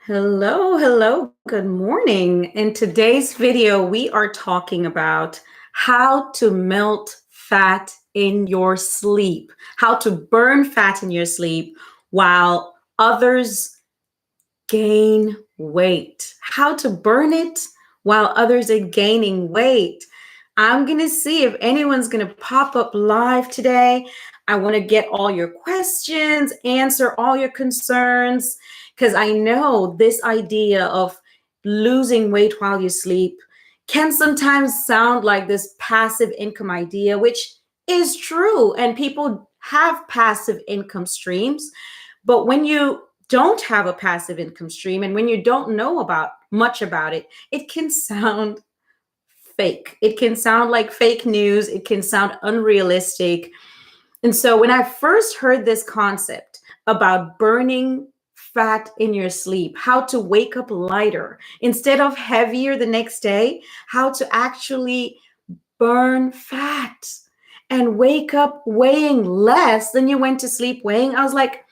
Hello, hello, good morning. In today's video, we are talking about how to melt fat in your sleep, how to burn fat in your sleep while others gain weight, how to burn it while others are gaining weight. I'm going to see if anyone's going to pop up live today. I want to get all your questions, answer all your concerns, because I know this idea of losing weight while you sleep can sometimes sound like this passive income idea, which is true. And people have passive income streams. But when you don't have a passive income stream and when you don't know about much about it, it can sound fake. It can sound like fake news. It can sound unrealistic. And so when I first heard this concept about burning fat in your sleep, how to wake up lighter instead of heavier the next day, how to actually burn fat and wake up weighing less than you went to sleep weighing, I was like,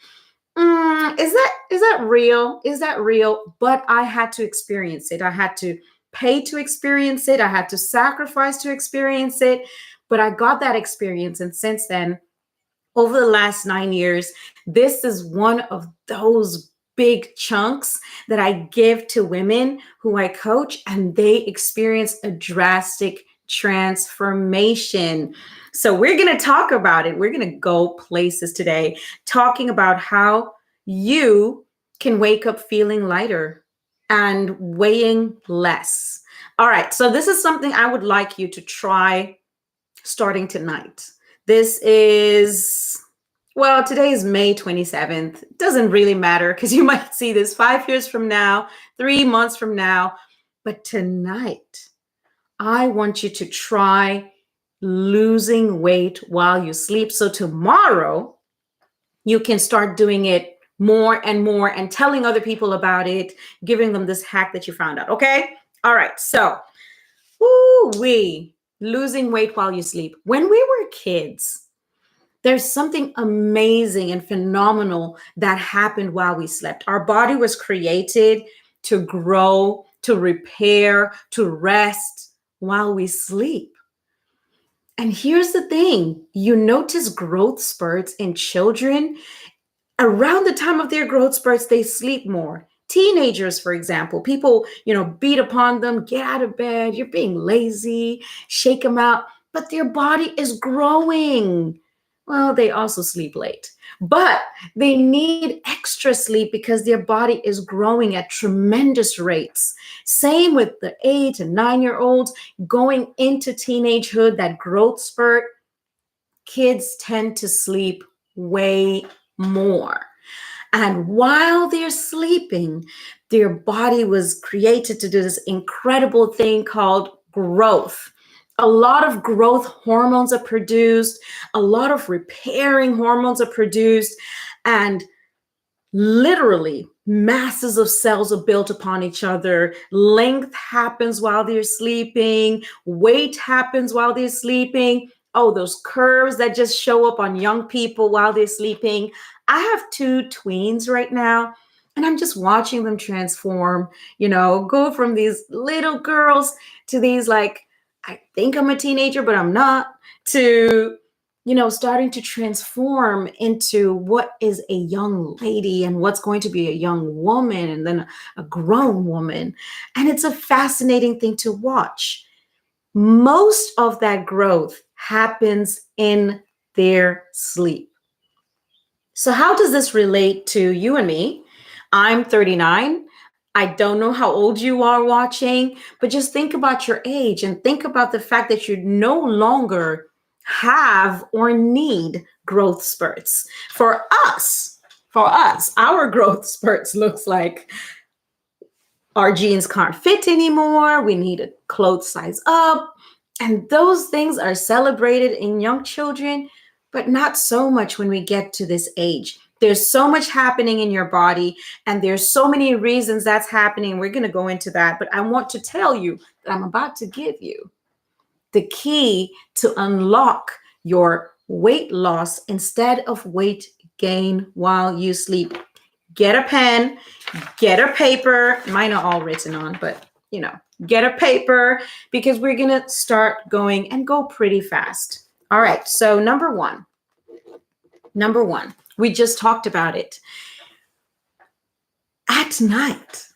is that real? Is that real? But I had to experience it. I had to pay to experience it. I had to sacrifice to experience it. But I got that experience. And since then, over the last 9 years, this is one of those big chunks that I give to women who I coach, and they experience a drastic transformation. So we're going to talk about it. We're going to go places today, talking about how you can wake up feeling lighter and weighing less. All right. So this is something I would like you to try starting tonight. This is, well, today is May 27th. It doesn't really matter because you might see this 5 years from now, 3 months from now. But tonight, I want you to try losing weight while you sleep. So tomorrow, you can start doing it more and more and telling other people about it, giving them this hack that you found out. Okay? All right. So, losing weight while you sleep. When we were kids, there's something amazing and phenomenal that happened while we slept. Our body was created to grow, to repair, to rest while we sleep. And here's the thing, you notice growth spurts in children. Around the time of their growth spurts, they sleep more. Teenagers, for example, people, beat upon them, get out of bed, you're being lazy, shake them out, but their body is growing. Well, they also sleep late, but they need extra sleep because their body is growing at tremendous rates. Same with the 8 and 9-year-olds going into teenagehood, that growth spurt. Kids tend to sleep way more. And while they're sleeping, their body was created to do this incredible thing called growth. A lot of growth hormones are produced, a lot of repairing hormones are produced, and literally masses of cells are built upon each other. Length happens while they're sleeping, weight happens while they're sleeping. Oh, those curves that just show up on young people while they're sleeping. I have 2 tweens right now, and I'm just watching them transform, go from these little girls to these, like, I think I'm a teenager, but I'm not, to, starting to transform into what is a young lady and what's going to be a young woman and then a grown woman. And it's a fascinating thing to watch. Most of that growth happens in their sleep. So how does this relate to you and me? I'm 39. I don't know how old you are watching, but just think about your age and think about the fact that you no longer have or need growth spurts. For us, our growth spurts looks like our jeans can't fit anymore. We need a clothes size up. And those things are celebrated in young children, but not so much when we get to this age. There's so much happening in your body, and there's so many reasons that's happening. We're going to go into that, but I want to tell you that I'm about to give you the key to unlock your weight loss instead of weight gain while you sleep. get a pen, get a paper. Mine are all written on, but get a paper because we're going to start going and go pretty fast. All right. So number one, we just talked about it. At night,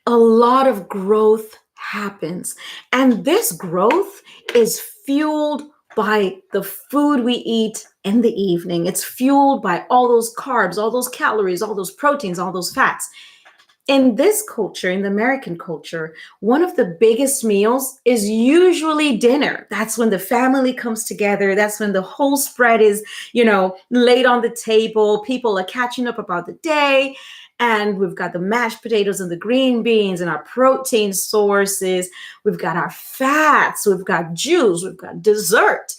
a lot of growth happens. And this growth is fueled by the food we eat in the evening. It's fueled by all those carbs, all those calories, all those proteins, all those fats. In this culture, in the American culture, one of the biggest meals is usually dinner. That's when the family comes together. That's when the whole spread is, laid on the table. People are catching up about the day. And we've got the mashed potatoes and the green beans and our protein sources. We've got our fats. We've got juice. We've got dessert.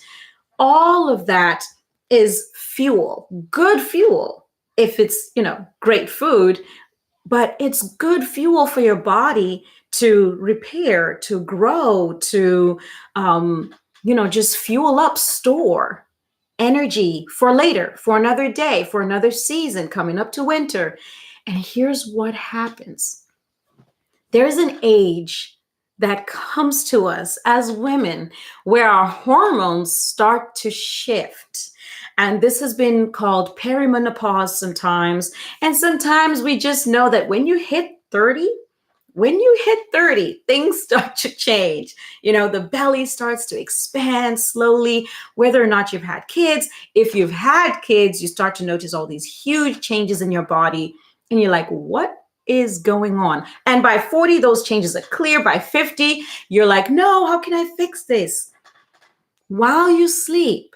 All of that is fuel, good fuel. If it's, great food, but it's good fuel for your body to repair, to grow, to, just fuel up, store energy for later, for another day, for another season coming up to winter. And here's what happens. There's an age that comes to us as women where our hormones start to shift. And this has been called perimenopause sometimes. And sometimes we just know that when you hit 30, things start to change. The belly starts to expand slowly, whether or not you've had kids. If you've had kids, you start to notice all these huge changes in your body. And you're like, what is going on? And by 40, those changes are clear. By 50, you're like, no, how can I fix this? While you sleep,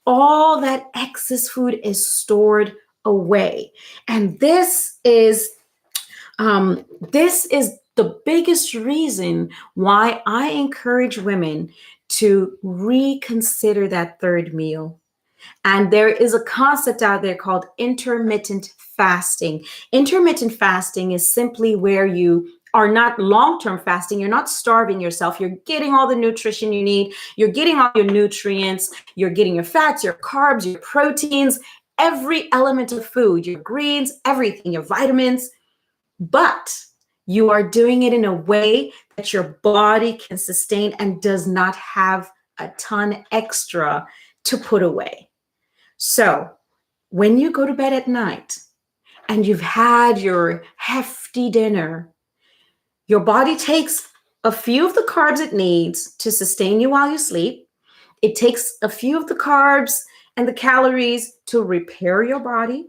all that excess food is stored away. And this is the biggest reason why I encourage women to reconsider that third meal. And there is a concept out there called intermittent fasting. Intermittent fasting is simply where you are not long-term fasting. You're not starving yourself. You're getting all the nutrition you need. You're getting all your nutrients. You're getting your fats, your carbs, your proteins, every element of food, your greens, everything, your vitamins. But you are doing it in a way that your body can sustain and does not have a ton extra to put away. So when you go to bed at night and you've had your hefty dinner, your body takes a few of the carbs it needs to sustain you while you sleep. It takes a few of the carbs and the calories to repair your body.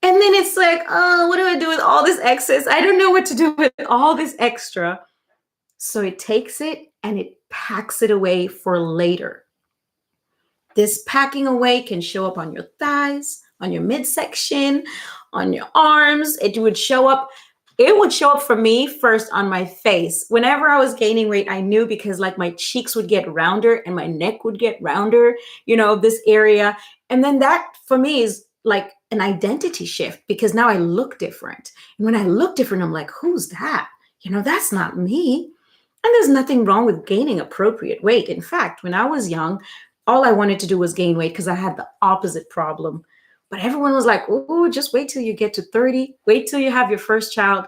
And then it's like, oh, what do I do with all this excess? I don't know what to do with all this extra. So it takes it and it packs it away for later. This packing away can show up on your thighs, on your midsection, on your arms. It would show up for me first on my face. Whenever I was gaining weight, I knew because like my cheeks would get rounder and my neck would get rounder, this area. And then that for me is like an identity shift because now I look different. And when I look different, I'm like, who's that? That's not me. And there's nothing wrong with gaining appropriate weight. In fact, when I was young, all I wanted to do was gain weight because I had the opposite problem. But everyone was like, oh, just wait till you get to 30. Wait till you have your first child.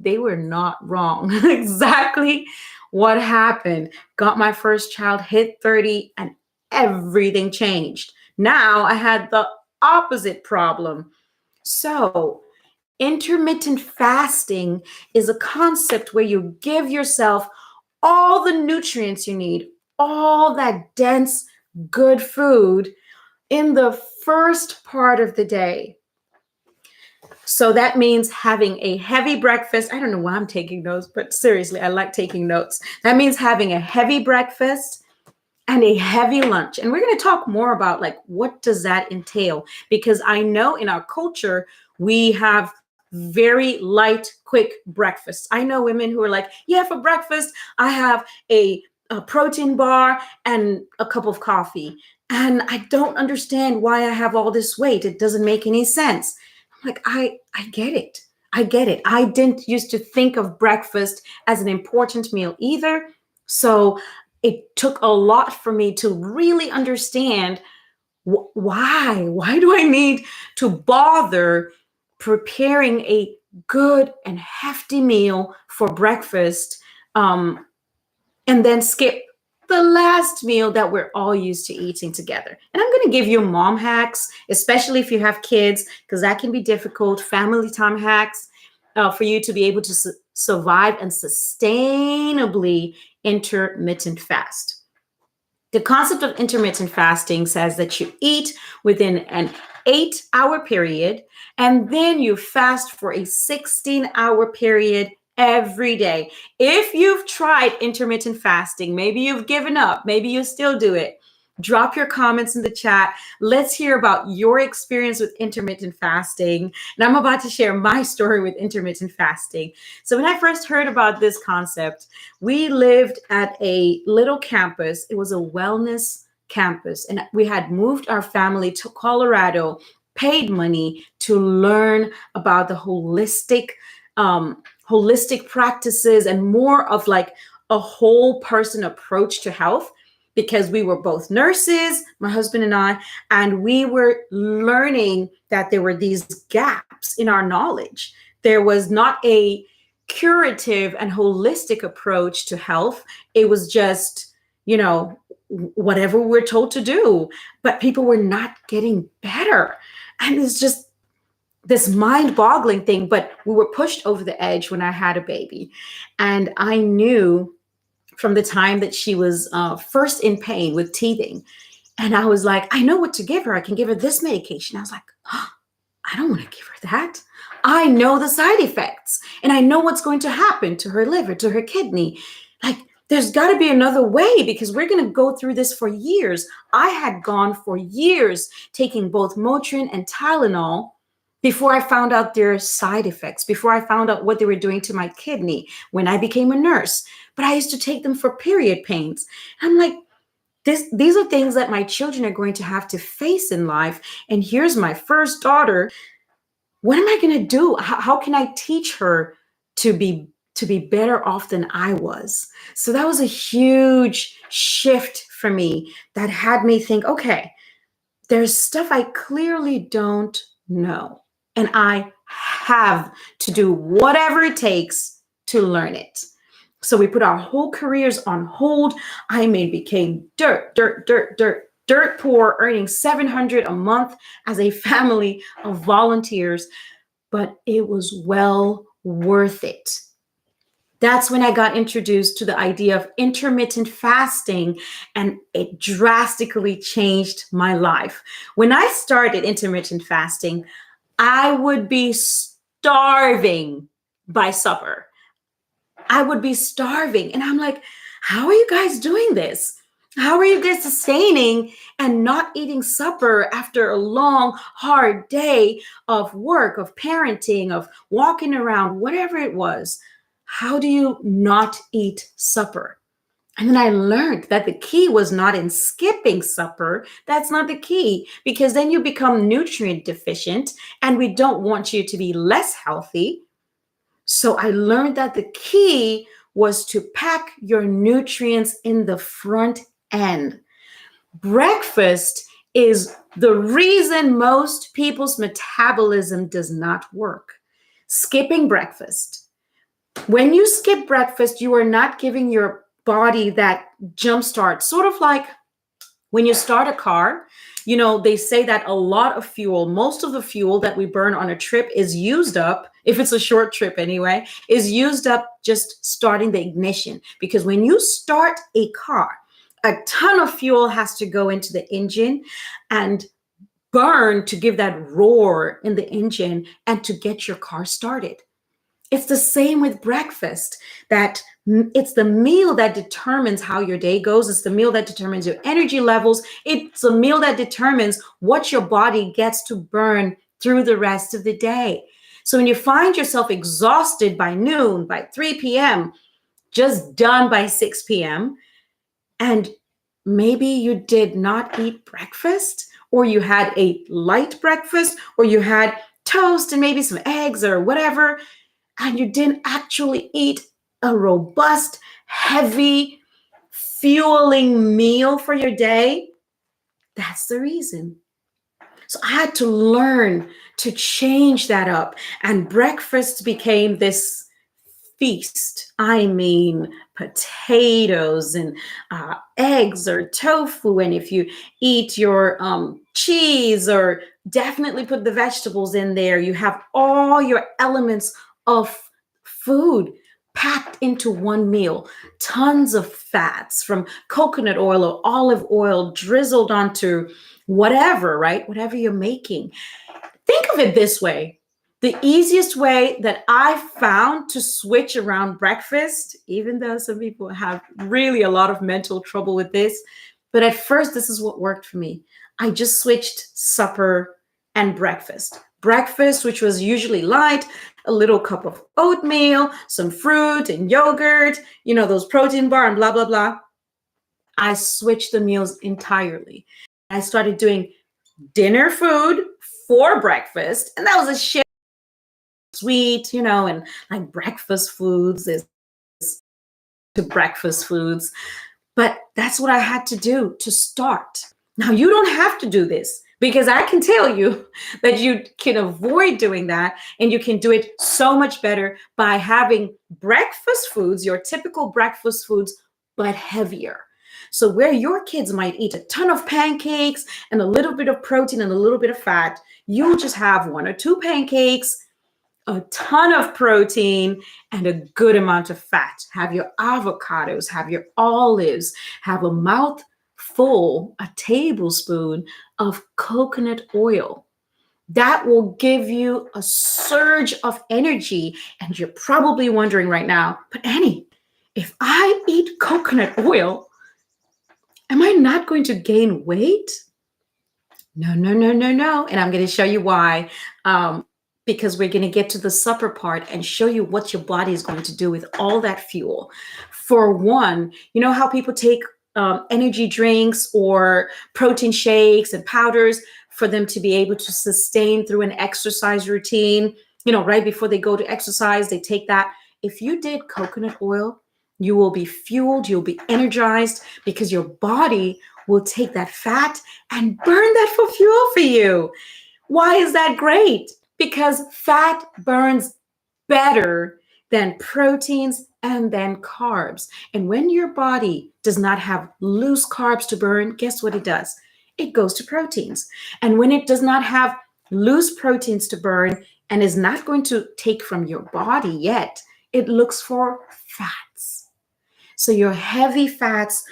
They were not wrong. Exactly what happened. Got my first child, hit 30, and everything changed. Now I had the opposite problem. So intermittent fasting is a concept where you give yourself all the nutrients you need, all that dense, good food in the first part of the day. So that means having a heavy breakfast. I don't know why I'm taking notes, but seriously, I like taking notes. That means having a heavy breakfast and a heavy lunch. And we're going to talk more about like, what does that entail? Because I know in our culture, we have very light, quick breakfasts. I know women who are like, yeah, for breakfast, I have a protein bar and a cup of coffee. And I don't understand why I have all this weight. It doesn't make any sense. I'm like, I get it. I get it. I didn't used to think of breakfast as an important meal either. So it took a lot for me to really understand why do I need to bother preparing a good and hefty meal for breakfast, and then skip the last meal that we're all used to eating together. And I'm going to give you mom hacks, especially if you have kids, because that can be difficult. Family time hacks for you to be able to survive and sustainably intermittent fast. The concept of intermittent fasting says that you eat within an 8-hour period, and then you fast for a 16-hour period every day. If you've tried intermittent fasting, maybe you've given up, maybe you still do it, drop your comments in the chat. Let's hear about your experience with intermittent fasting. And I'm about to share my story with intermittent fasting. So when I first heard about this concept, we lived at a little campus. It was a wellness campus, and we had moved our family to Colorado, paid money to learn about the holistic practices and more of like a whole person approach to health, because we were both nurses, my husband and we were learning that there were these gaps in our knowledge. There was not a curative and holistic approach to health. It was just, whatever we're told to do, but people were not getting better. And it's just this mind-boggling thing, but we were pushed over the edge when I had a baby. And I knew from the time that she was first in pain with teething. And I was like, I know what to give her. I can give her this medication. I was like, oh, I don't want to give her that. I know the side effects and I know what's going to happen to her liver, to her kidney. Like, there's got to be another way, because we're going to go through this for years. I had gone for years taking both Motrin and Tylenol before I found out their side effects, before I found out what they were doing to my kidney when I became a nurse. But I used to take them for period pains. I'm like, these are things that my children are going to have to face in life. And here's my first daughter. What am I going to do? How can I teach her to be better off than I was? So that was a huge shift for me that had me think, okay, there's stuff I clearly don't know. And I have to do whatever it takes to learn it. So we put our whole careers on hold. I became dirt poor, earning $700 a month as a family of volunteers, but it was well worth it. That's when I got introduced to the idea of intermittent fasting, and it drastically changed my life. When I started intermittent fasting, I would be starving by supper. I would be starving. And I'm like, how are you guys doing this? How are you guys sustaining and not eating supper after a long, hard day of work, of parenting, of walking around, whatever it was? How do you not eat supper? And then I learned that the key was not in skipping supper. That's not the key, because then you become nutrient deficient and we don't want you to be less healthy. So I learned that the key was to pack your nutrients in the front end. Breakfast is the reason most people's metabolism does not work. Skipping breakfast. When you skip breakfast, you are not giving your body that jump start. Sort of like when you start a car, they say that a lot of fuel, most of the fuel that we burn on a trip is used up, if it's a short trip anyway, is used up just starting the ignition. Because when you start a car, a ton of fuel has to go into the engine and burn to give that roar in the engine and to get your car started. It's the same with breakfast, that it's the meal that determines how your day goes. It's the meal that determines your energy levels. It's the meal that determines what your body gets to burn through the rest of the day. So when you find yourself exhausted by noon, by 3 p.m., just done by 6 p.m., and maybe you did not eat breakfast, or you had a light breakfast, or you had toast and maybe some eggs or whatever, and you didn't actually eat a robust, heavy, fueling meal for your day, that's the reason. So I had to learn to change that up. And breakfast became this feast. I mean, potatoes and eggs or tofu. And if you eat your cheese, or definitely put the vegetables in there, you have all your elements of food packed into one meal. Tons of fats from coconut oil or olive oil drizzled onto whatever, right? Whatever you're making. Think of it this way. The easiest way that I found to switch around breakfast, even though some people have really a lot of mental trouble with this, but at first, this is what worked for me. I just switched supper and breakfast. Breakfast, which was usually light, a little cup of oatmeal, some fruit and yogurt, those protein bar and blah, blah, blah. I switched the meals entirely. I started doing dinner food for breakfast, and that was a shit sweet, and like breakfast foods is to breakfast foods. But that's what I had to do to start. Now, you don't have to do this, because I can tell you that you can avoid doing that, and you can do it so much better by having breakfast foods, your typical breakfast foods, but heavier. So where your kids might eat a ton of pancakes and a little bit of protein and a little bit of fat, you'll just have 1 or 2 pancakes, a ton of protein, and a good amount of fat. Have your avocados, have your olives, have a mouthful, a tablespoon of coconut oil. That will give you a surge of energy. And you're probably wondering right now, but Annie, if I eat coconut oil, am I not going to gain weight? No, no, no, no, no. And I'm going to show you why. Because we're going to get to the supper part and show you what your body is going to do with all that fuel. For one, you know how people take energy drinks or protein shakes and powders for them to be able to sustain through an exercise routine? Right before they go to exercise, they take that. If you did coconut oil, you will be fueled, you'll be energized, because your body will take that fat and burn that for fuel for you. Why is that great? Because fat burns better than proteins and than carbs. And when your body does not have loose carbs to burn, guess what it does? It goes to proteins. And when it does not have loose proteins to burn and is not going to take from your body yet, it looks for fats. So your heavy fats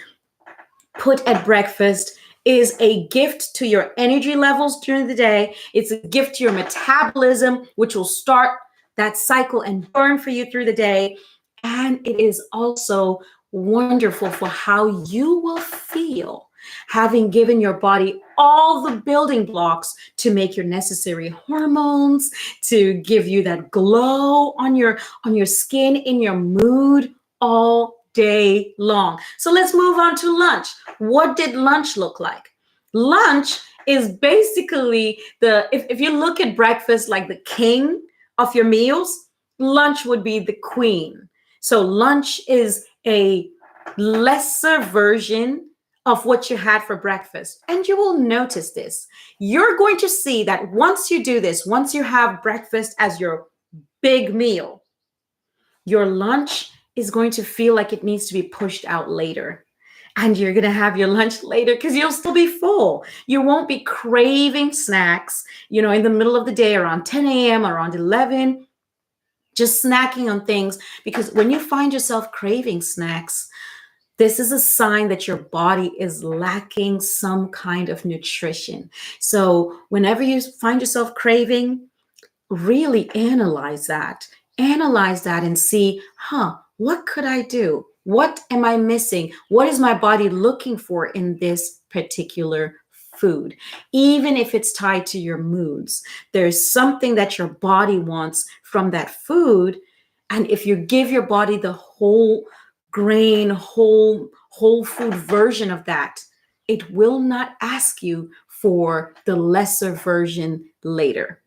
put at breakfast is a gift to your energy levels during the day. It's a gift to your metabolism, which will start that cycle and burn for you through the day. And it is also wonderful for how you will feel, having given your body all the building blocks to make your necessary hormones, to give you that glow on your skin, in your mood all day long. So let's move on to lunch. What did lunch look like? Lunch is basically if you look at breakfast like the king of your meals, lunch would be the queen. So lunch is a lesser version of what you had for breakfast. And you will notice this. You're going to see that once you do this, once you have breakfast as your big meal, your lunch is going to feel like it needs to be pushed out later. And you're going to have your lunch later because you'll still be full. You won't be craving snacks, in the middle of the day around 10 a.m., around 11, just snacking on things. Because when you find yourself craving snacks, this is a sign that your body is lacking some kind of nutrition. So whenever you find yourself craving, really analyze that. Analyze that and see, what could I do? What am I missing? What is my body looking for in this particular food? Even if it's tied to your moods, there's something that your body wants from that food. And if you give your body the whole grain, whole food version of that, it will not ask you for the lesser version later.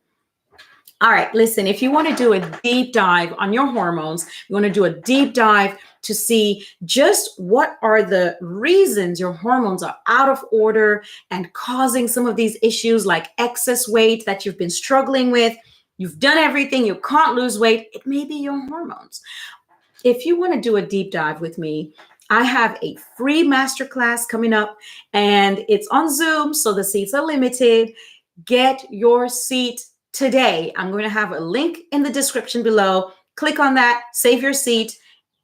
All right, listen, if you want to do a deep dive on your hormones, you want to do a deep dive to see just what are the reasons your hormones are out of order and causing some of these issues like excess weight that you've been struggling with. You've done everything, you can't lose weight. It may be your hormones. If you want to do a deep dive with me, I have a free masterclass coming up and it's on Zoom, so the seats are limited. Get your seat today. I'm going to have a link in the description below. Click on that, save your seat.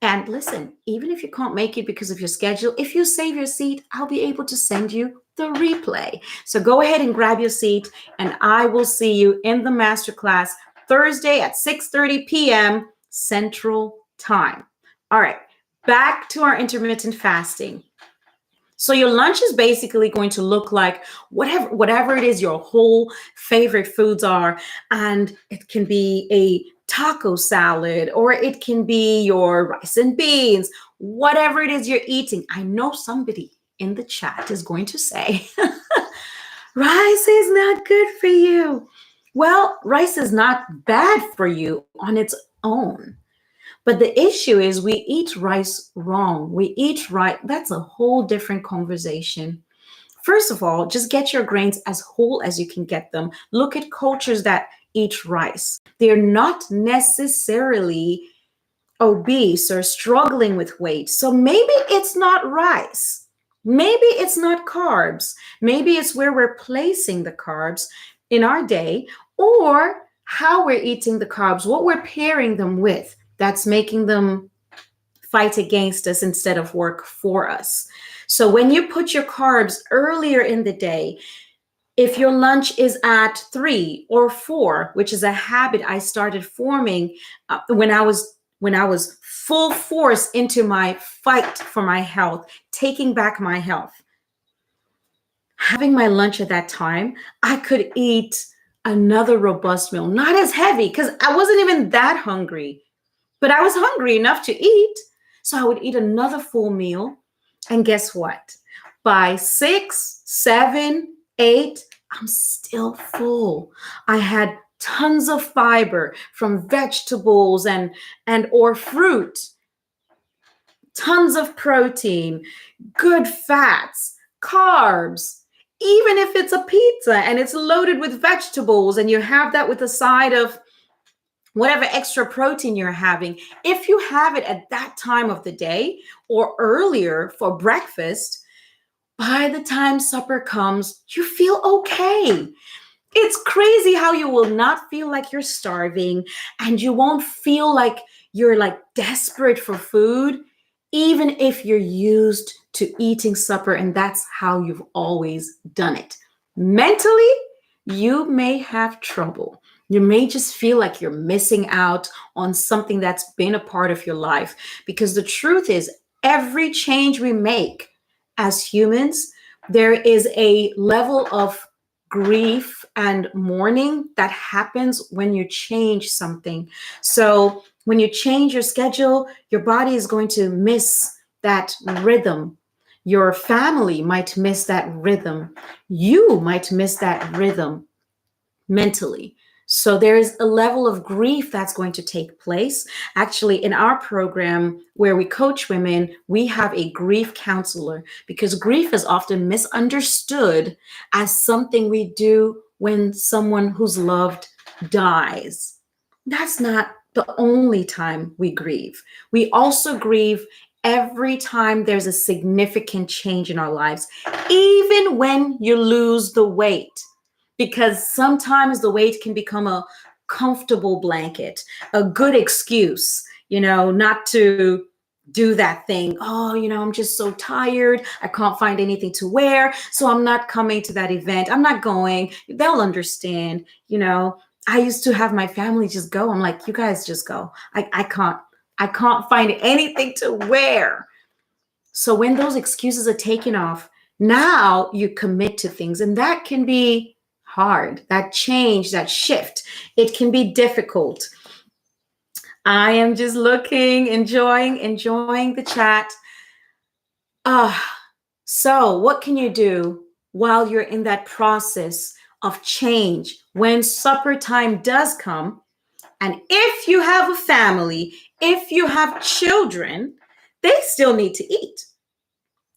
And listen, even if you can't make it because of your schedule, if you save your seat, I'll be able to send you the replay. So go ahead and grab your seat, and I will see you in the masterclass Thursday at 6:30 p.m. Central Time. All right, back to our intermittent fasting. So your lunch is basically going to look like whatever it is your whole favorite foods are. And it can be a taco salad, or it can be your rice and beans, whatever it is you're eating. I know somebody in the chat is going to say, rice is not good for you. Well, rice is not bad for you on its own. But the issue is we eat rice wrong. We eat right. That's a whole different conversation. First of all, just get your grains as whole as you can get them. Look at cultures that eat rice. They're not necessarily obese or struggling with weight. So maybe it's not rice. Maybe it's not carbs. Maybe it's where we're placing the carbs in our day, or how we're eating the carbs, what we're pairing them with, that's making them fight against us instead of work for us. So when you put your carbs earlier in the day, if your lunch is at 3 or 4, which is a habit I started forming when I was full force into my fight for my health, taking back my health. Having my lunch at that time, I could eat another robust meal, not as heavy because I wasn't even that hungry. But I was hungry enough to eat. So I would eat another full meal. And guess what? By 6, 7, 8, I'm still full. I had tons of fiber from vegetables and or fruit, tons of protein, good fats, carbs. Even if it's a pizza and it's loaded with vegetables and you have that with a side of whatever extra protein you're having, if you have it at that time of the day or earlier for breakfast, by the time supper comes, you feel okay. It's crazy how you will not feel like you're starving, and you won't feel like you're like desperate for food, even if you're used to eating supper and that's how you've always done it. Mentally, you may have trouble. You may just feel like you're missing out on something that's been a part of your life, because the truth is, every change we make as humans, there is a level of grief and mourning that happens when you change something. So when you change your schedule, your body is going to miss that rhythm. Your family might miss that rhythm. You might miss that rhythm mentally. So there's a level of grief that's going to take place. Actually, in our program where we coach women, we have a grief counselor, because grief is often misunderstood as something we do when someone who's loved dies. That's not the only time we grieve. We also grieve every time there's a significant change in our lives, even when you lose the weight. Because sometimes the weight can become a comfortable blanket, a good excuse, not to do that thing. Oh, I'm just so tired. I can't find anything to wear, so I'm not coming to that event. I'm not going. They'll understand. I used to have my family just go. I'm like, you guys just go. I can't find anything to wear. So when those excuses are taken off, now you commit to things, and that can be hard. That change, that shift, it can be difficult. I am just looking, enjoying the chat. So what can you do while you're in that process of change, when supper time does come, and if you have a family, if you have children, they still need to eat.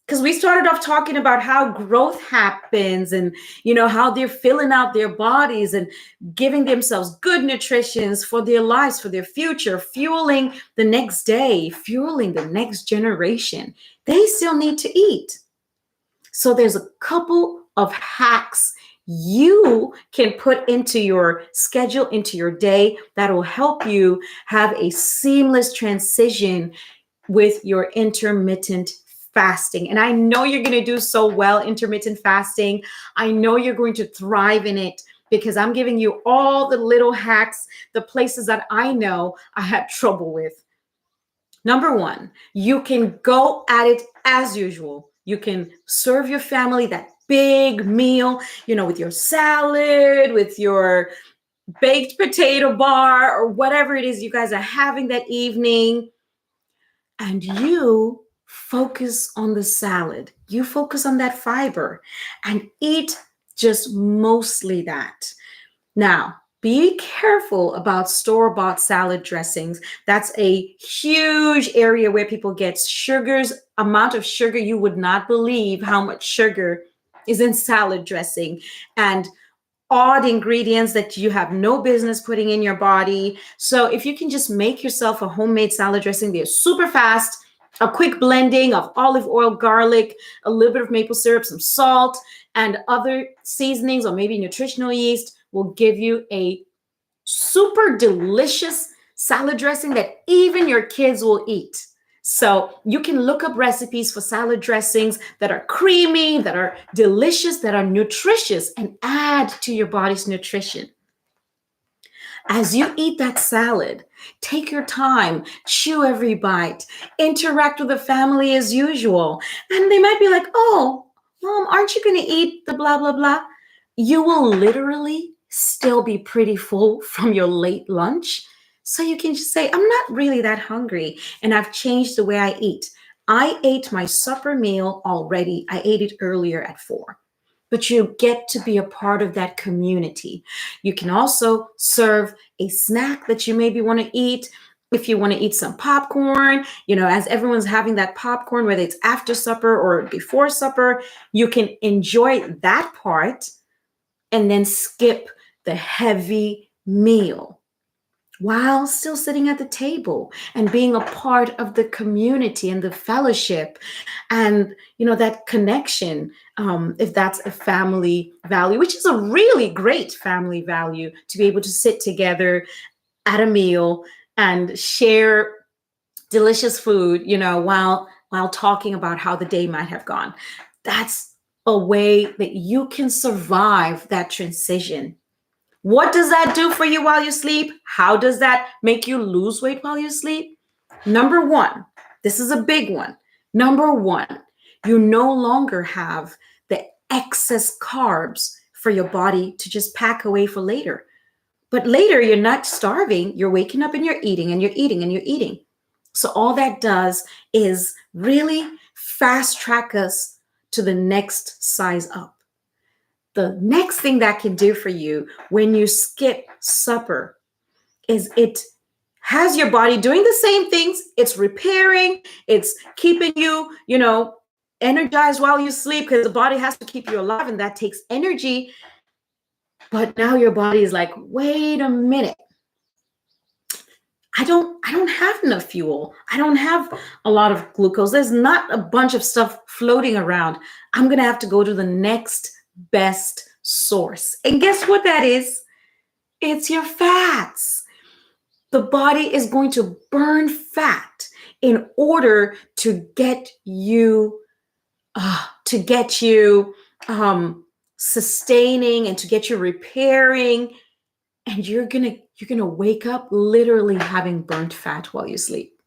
Because we started off talking about how growth happens and, how they're filling out their bodies and giving themselves good nutrition for their lives, for their future, fueling the next day, fueling the next generation. They still need to eat. So there's a couple of hacks you can put into your schedule, into your day, that will help you have a seamless transition with your intermittent fasting. And I know you're going to do so well intermittent fasting. I know you're going to thrive in it, because I'm giving you all the little hacks, the places that I know I had trouble with. Number one, you can go at it as usual. You can serve your family that big meal, with your salad, with your baked potato bar, or whatever it is you guys are having that evening. And you focus on the salad. You focus on that fiber and eat just mostly that. Now, be careful about store-bought salad dressings. That's a huge area where people get amount of sugar. You would not believe how much sugar is in salad dressing, and odd ingredients that you have no business putting in your body. So if you can just make yourself a homemade salad dressing, they're super fast. A quick blending of olive oil, garlic, a little bit of maple syrup, some salt, and other seasonings, or maybe nutritional yeast, will give you a super delicious salad dressing that even your kids will eat. So you can look up recipes for salad dressings that are creamy, that are delicious, that are nutritious, and add to your body's nutrition. As you eat that salad, take your time, chew every bite, interact with the family as usual. And they might be like, "Oh, Mom, aren't you going to eat the blah, blah, blah?" You will literally still be pretty full from your late lunch. So you can just say, "I'm not really that hungry, and I've changed the way I eat. I ate my supper meal already. I ate it earlier at 4. But you get to be a part of that community. You can also serve a snack that you maybe want to eat. If you want to eat some popcorn, as everyone's having that popcorn, whether it's after supper or before supper, you can enjoy that part and then skip the heavy meal while still sitting at the table and being a part of the community and the fellowship and, that connection. If that's a family value, which is a really great family value, to be able to sit together at a meal and share delicious food, while talking about how the day might have gone. That's a way that you can survive that transition. What does that do for you while you sleep? How does that make you lose weight while you sleep? Number one, this is a big one. Number one, you no longer have the excess carbs for your body to just pack away for later. But later, you're not starving. You're waking up and you're eating and you're eating and you're eating. So all that does is really fast track us to the next size up. The next thing that can do for you when you skip supper is it has your body doing the same things. It's repairing, it's keeping you, energized while you sleep, because the body has to keep you alive and that takes energy. But now your body is like, "Wait a minute. I don't have enough fuel. I don't have a lot of glucose. There's not a bunch of stuff floating around. I'm going to have to go to the next best source." And guess what that is? It's your fats. The body is going to burn fat in order to get you sustaining and to get you repairing. And you're gonna wake up literally having burnt fat while you sleep.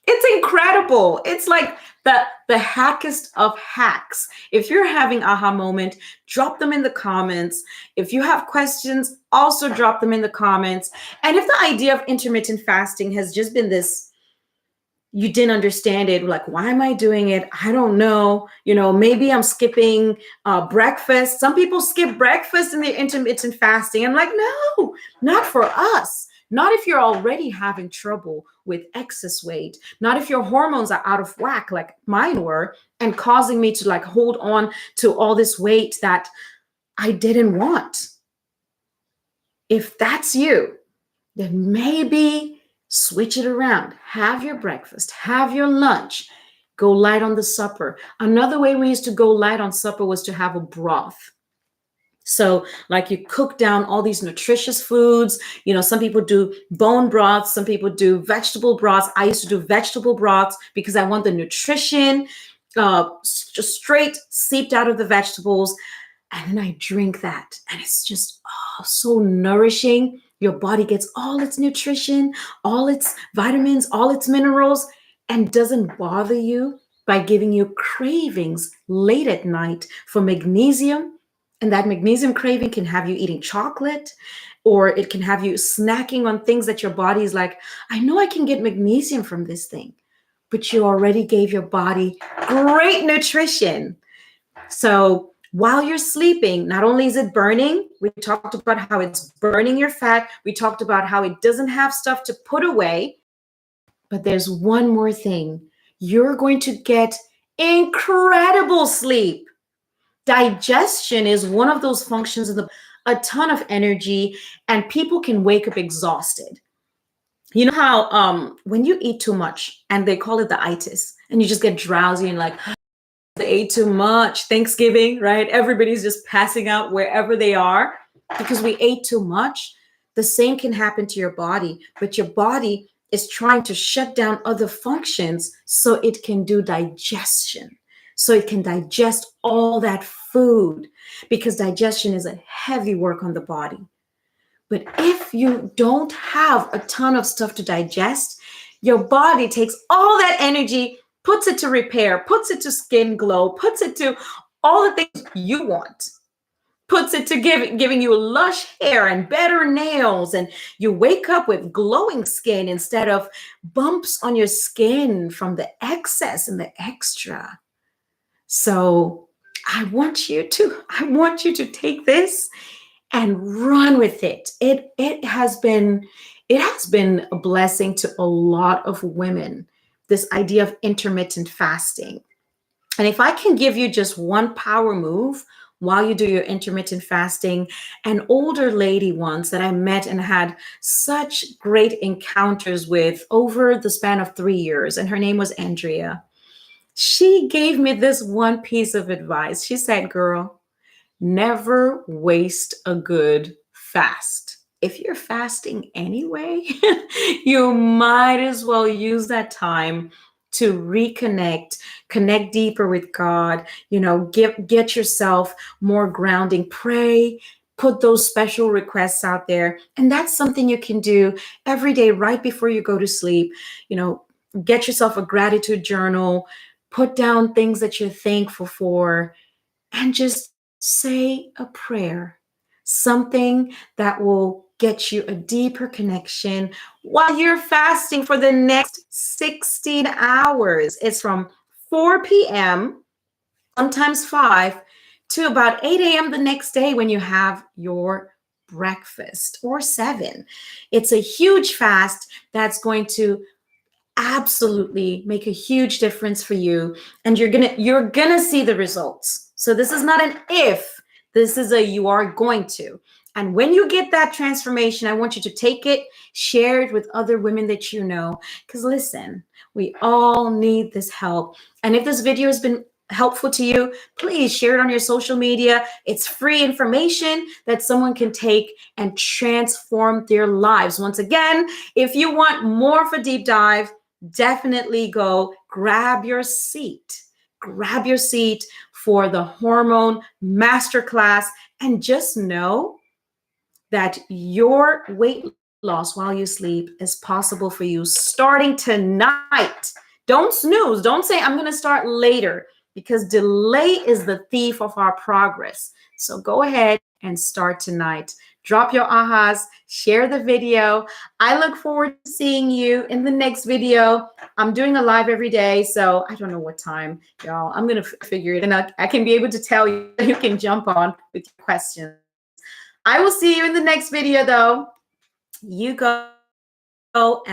It's incredible. It's like the hackest of hacks. If you're having aha moment, drop them in the comments. If you have questions, also drop them in the comments. And if the idea of intermittent fasting has just been this you didn't understand it, like, why am I doing it? I don't know. Maybe I'm skipping breakfast. Some people skip breakfast in the intermittent fasting. I'm like, no, not for us. Not if you're already having trouble with excess weight. Not if your hormones are out of whack, like mine were, and causing me to like hold on to all this weight that I didn't want. If that's you, then maybe switch it around. Have your breakfast, have your lunch, go light on the supper. Another way we used to go light on supper was to have a broth. So like you cook down all these nutritious foods. Some people do bone broths, some people do vegetable broths. I used to do vegetable broths because I want the nutrition just straight seeped out of the vegetables. And then I drink that, and it's just so nourishing. Your body gets all its nutrition, all its vitamins, all its minerals, and doesn't bother you by giving you cravings late at night for magnesium. And that magnesium craving can have you eating chocolate, or it can have you snacking on things that your body is like, I know I can get magnesium from this thing, but you already gave your body great nutrition. So while you're sleeping, not only is it burning, we talked about how it's burning your fat. We talked about how it doesn't have stuff to put away. But there's one more thing. You're going to get incredible sleep. Digestion is one of those functions of a ton of energy, and people can wake up exhausted. You know how when you eat too much, and they call it the itis, and you just get drowsy and like, they ate too much. Thanksgiving, right? Everybody's just passing out wherever they are because we ate too much. The same can happen to your body, but your body is trying to shut down other functions so it can do digestion, so it can digest all that food, because digestion is a heavy work on the body. But if you don't have a ton of stuff to digest, your body takes all that energy, puts it to repair, puts it to skin glow, puts it to all the things you want, puts it to giving you lush hair and better nails, and you wake up with glowing skin instead of bumps on your skin from the excess and the extra. So I want you to take this and run with it. It has been a blessing to a lot of women, this idea of intermittent fasting. And if I can give you just one power move while you do your intermittent fasting, an older lady once that I met and had such great encounters with over the span of 3 years, and her name was Andrea. She gave me this one piece of advice. She said, girl, never waste a good fast. If you're fasting anyway, you might as well use that time to reconnect, connect deeper with God, get yourself more grounding, pray, put those special requests out there. And that's something you can do every day right before you go to sleep. Get yourself a gratitude journal, put down things that you're thankful for, and just say a prayer, something that will get you a deeper connection while you're fasting for the next 16 hours. It's from 4 p.m., sometimes 5, to about 8 a.m. the next day when you have your breakfast, or 7. It's a huge fast that's going to absolutely make a huge difference for you, and you're gonna see the results. So this is not an if, this is a you are going to. And when you get that transformation, I want you to take it, share it with other women that you know, because listen, we all need this help. And if this video has been helpful to you, please share it on your social media. It's free information that someone can take and transform their lives. Once again, if you want more of a deep dive, definitely go grab your seat. Grab your seat for the Hormone Masterclass, and just know that your weight loss while you sleep is possible for you starting tonight. Don't snooze. Don't say, I'm going to start later, because delay is the thief of our progress. So go ahead and start tonight. drop your ahas, share the video. I look forward to seeing you in the next video. I'm doing a live every day, so I don't know what time, y'all. I'm going to figure it out. I can be able to tell you, you can jump on with your questions. I will see you in the next video, though. You go and